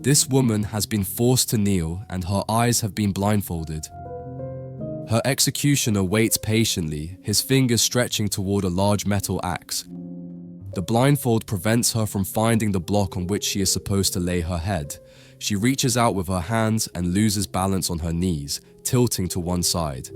This woman has been forced to kneel and her eyes have been blindfolded. Her executioner waits patiently, his fingers stretching toward a large metal axe. The blindfold prevents her from finding the block on which she is supposed to lay her head. She reaches out with her hands and loses balance on her knees, tilting to one side.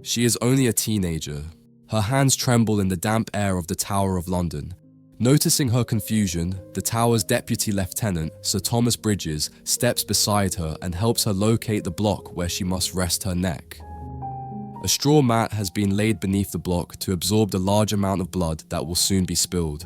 She is only a teenager. Her hands tremble in the damp air of the Tower of London. Noticing her confusion, the Tower's deputy lieutenant, Sir Thomas Bridges, steps beside her and helps her locate the block where she must rest her neck. A straw mat has been laid beneath the block to absorb the large amount of blood that will soon be spilled.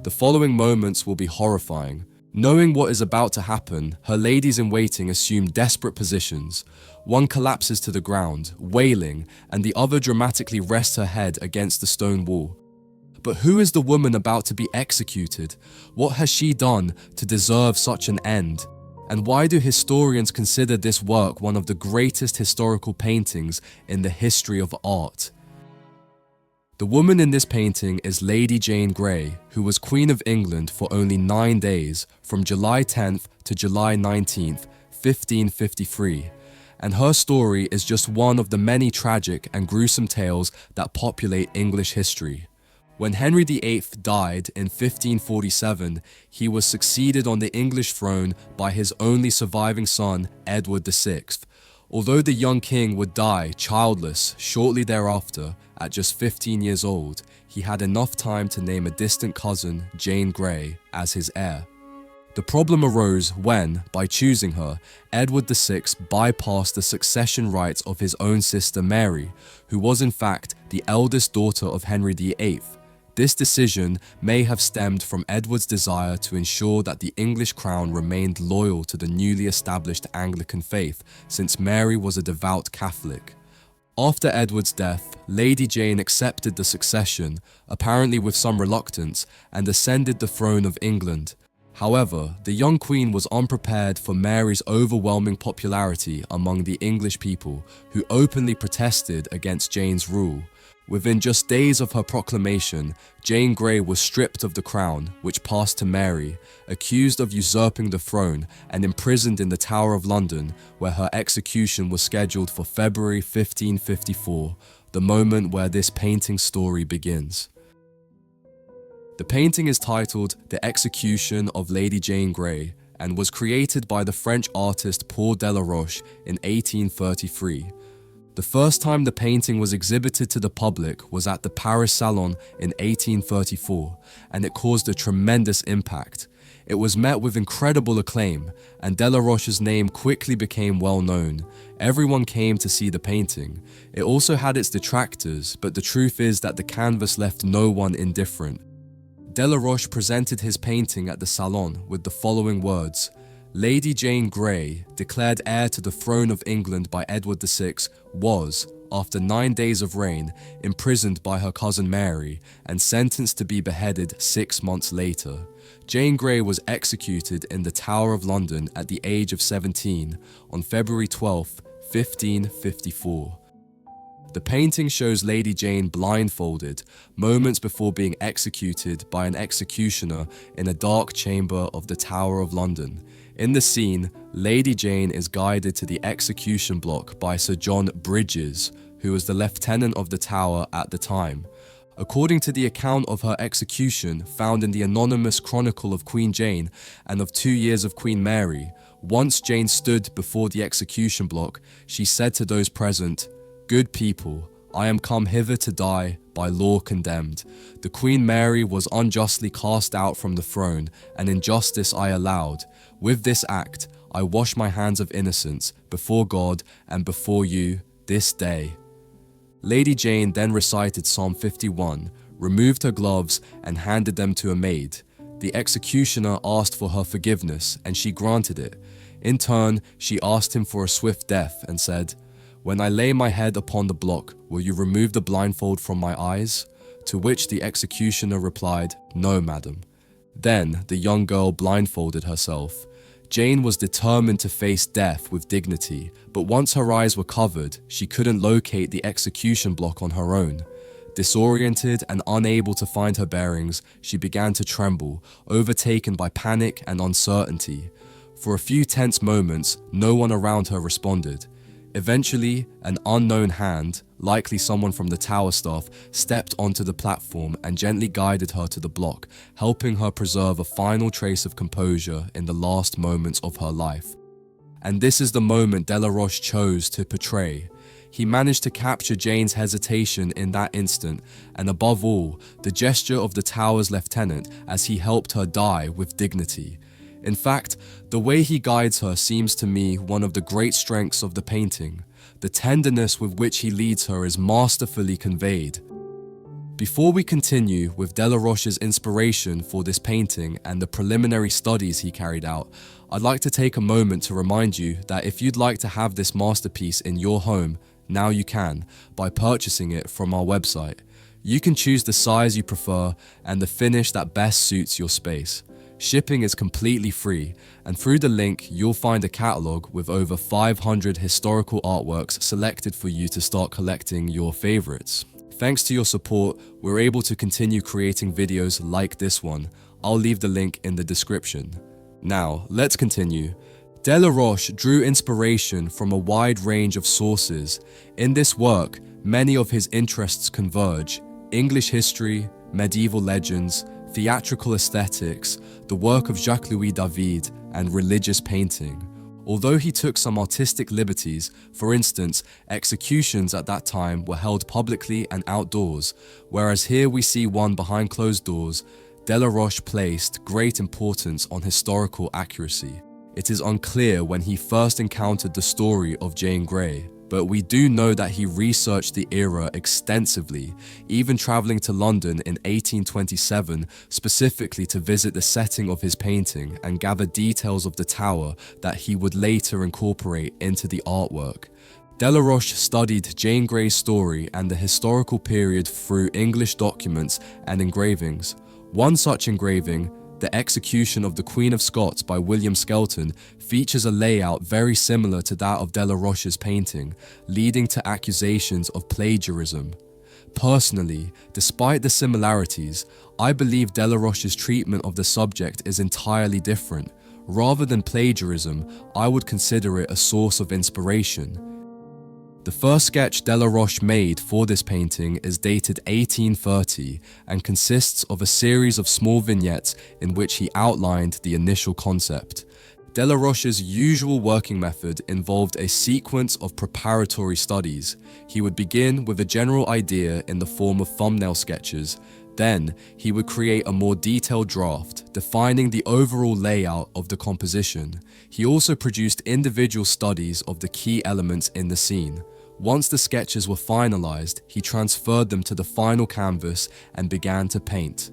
The following moments will be horrifying. Knowing what is about to happen, her ladies-in-waiting assume desperate positions. One collapses to the ground, wailing, and the other dramatically rests her head against the stone wall. But who is the woman about to be executed? What has she done to deserve such an end? And why do historians consider this work one of the greatest historical paintings in the history of art? The woman in this painting is Lady Jane Grey, who was Queen of England for only 9 days, from July 10th to July 19th, 1553. And her story is just one of the many tragic and gruesome tales that populate English history. When Henry VIII died in 1547, he was succeeded on the English throne by his only surviving son, Edward VI. Although the young king would die childless shortly thereafter, at just 15 years old, he had enough time to name a distant cousin, Jane Grey, as his heir. The problem arose when, by choosing her, Edward VI bypassed the succession rights of his own sister Mary, who was in fact the eldest daughter of Henry VIII. This decision may have stemmed from Edward's desire to ensure that the English crown remained loyal to the newly established Anglican faith, since Mary was a devout Catholic. After Edward's death, Lady Jane accepted the succession, apparently with some reluctance, and ascended the throne of England. However, the young queen was unprepared for Mary's overwhelming popularity among the English people, who openly protested against Jane's rule. Within just days of her proclamation, Jane Grey was stripped of the crown, which passed to Mary, accused of usurping the throne, and imprisoned in the Tower of London, where her execution was scheduled for February 1554, the moment where this painting story begins. The painting is titled The Execution of Lady Jane Grey and was created by the French artist Paul Delaroche in 1833. The first time the painting was exhibited to the public was at the Paris Salon in 1834, and it caused a tremendous impact. It was met with incredible acclaim, and Delaroche's name quickly became well known. Everyone came to see the painting. It also had its detractors, but the truth is that the canvas left no one indifferent. Delaroche presented his painting at the Salon with the following words: Lady Jane Grey, declared heir to the throne of England by Edward VI, was, after 9 days of reign, imprisoned by her cousin Mary and sentenced to be beheaded 6 months later. Jane Grey was executed in the Tower of London at the age of 17 on February 12, 1554. The painting shows Lady Jane blindfolded, moments before being executed by an executioner in a dark chamber of the Tower of London. In the scene, Lady Jane is guided to the execution block by Sir John Bridges, who was the lieutenant of the Tower at the time. According to the account of her execution found in the anonymous Chronicle of Queen Jane and of 2 years of Queen Mary, once Jane stood before the execution block, she said to those present, "Good people, I am come hither to die, by law condemned. The Queen Mary was unjustly cast out from the throne, and injustice I allowed. With this act, I wash my hands of innocence before God and before you this day." Lady Jane then recited Psalm 51, removed her gloves, and handed them to a maid. The executioner asked for her forgiveness, and she granted it. In turn, she asked him for a swift death and said, "When I lay my head upon the block, will you remove the blindfold from my eyes?" To which the executioner replied, "No, madam." Then the young girl blindfolded herself. Jane was determined to face death with dignity, but once her eyes were covered, she couldn't locate the execution block on her own. Disoriented and unable to find her bearings, she began to tremble, overtaken by panic and uncertainty. For a few tense moments, no one around her responded. Eventually, an unknown hand, likely someone from the tower staff, stepped onto the platform and gently guided her to the block, helping her preserve a final trace of composure in the last moments of her life. And this is the moment Delaroche chose to portray. He managed to capture Jane's hesitation in that instant, and above all, the gesture of the tower's lieutenant as he helped her die with dignity. In fact, the way he guides her seems to me one of the great strengths of the painting. The tenderness with which he leads her is masterfully conveyed. Before we continue with Delaroche's inspiration for this painting and the preliminary studies he carried out, I'd like to take a moment to remind you that if you'd like to have this masterpiece in your home, now you can, by purchasing it from our website. You can choose the size you prefer and the finish that best suits your space. Shipping is completely free, and through the link you'll find a catalogue with over 500 historical artworks selected for you to start collecting your favourites. Thanks to your support, we're able to continue creating videos like this one. I'll leave the link in the description. Now, let's continue. Delaroche drew inspiration from a wide range of sources. In this work, many of his interests converge: English history, medieval legends, theatrical aesthetics, the work of Jacques-Louis David, and religious painting. Although he took some artistic liberties, for instance, executions at that time were held publicly and outdoors, whereas here we see one behind closed doors, Delaroche placed great importance on historical accuracy. It is unclear when he first encountered the story of Jane Grey, but we do know that he researched the era extensively, even traveling to London in 1827 specifically to visit the setting of his painting and gather details of the tower that he would later incorporate into the artwork. Delaroche studied Jane Grey's story and the historical period through English documents and engravings. One such engraving, The Execution of the Queen of Scots by William Skelton, features a layout very similar to that of Delaroche's painting, leading to accusations of plagiarism. Personally, despite the similarities, I believe Delaroche's treatment of the subject is entirely different. Rather than plagiarism, I would consider it a source of inspiration. The first sketch Delaroche made for this painting is dated 1830 and consists of a series of small vignettes in which he outlined the initial concept. Delaroche's usual working method involved a sequence of preparatory studies. He would begin with a general idea in the form of thumbnail sketches. Then, he would create a more detailed draft, defining the overall layout of the composition. He also produced individual studies of the key elements in the scene. Once the sketches were finalized, he transferred them to the final canvas and began to paint.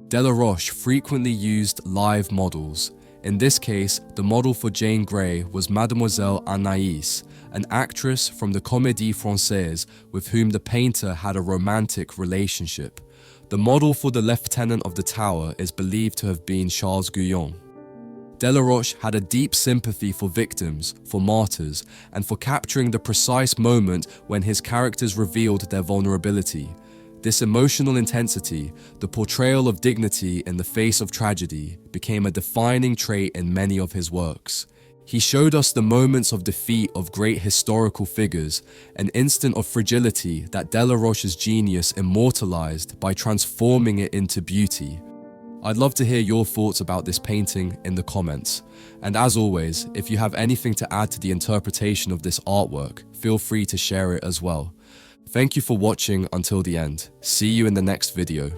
Delaroche frequently used live models. In this case, the model for Jane Grey was Mademoiselle Anaïs, an actress from the Comédie Française with whom the painter had a romantic relationship. The model for the lieutenant of the tower is believed to have been Charles Guyon. Delaroche had a deep sympathy for victims, for martyrs, and for capturing the precise moment when his characters revealed their vulnerability. This emotional intensity, the portrayal of dignity in the face of tragedy, became a defining trait in many of his works. He showed us the moments of defeat of great historical figures, an instant of fragility that Delaroche's genius immortalized by transforming it into beauty. I'd love to hear your thoughts about this painting in the comments. And as always, if you have anything to add to the interpretation of this artwork, feel free to share it as well. Thank you for watching until the end. See you in the next video.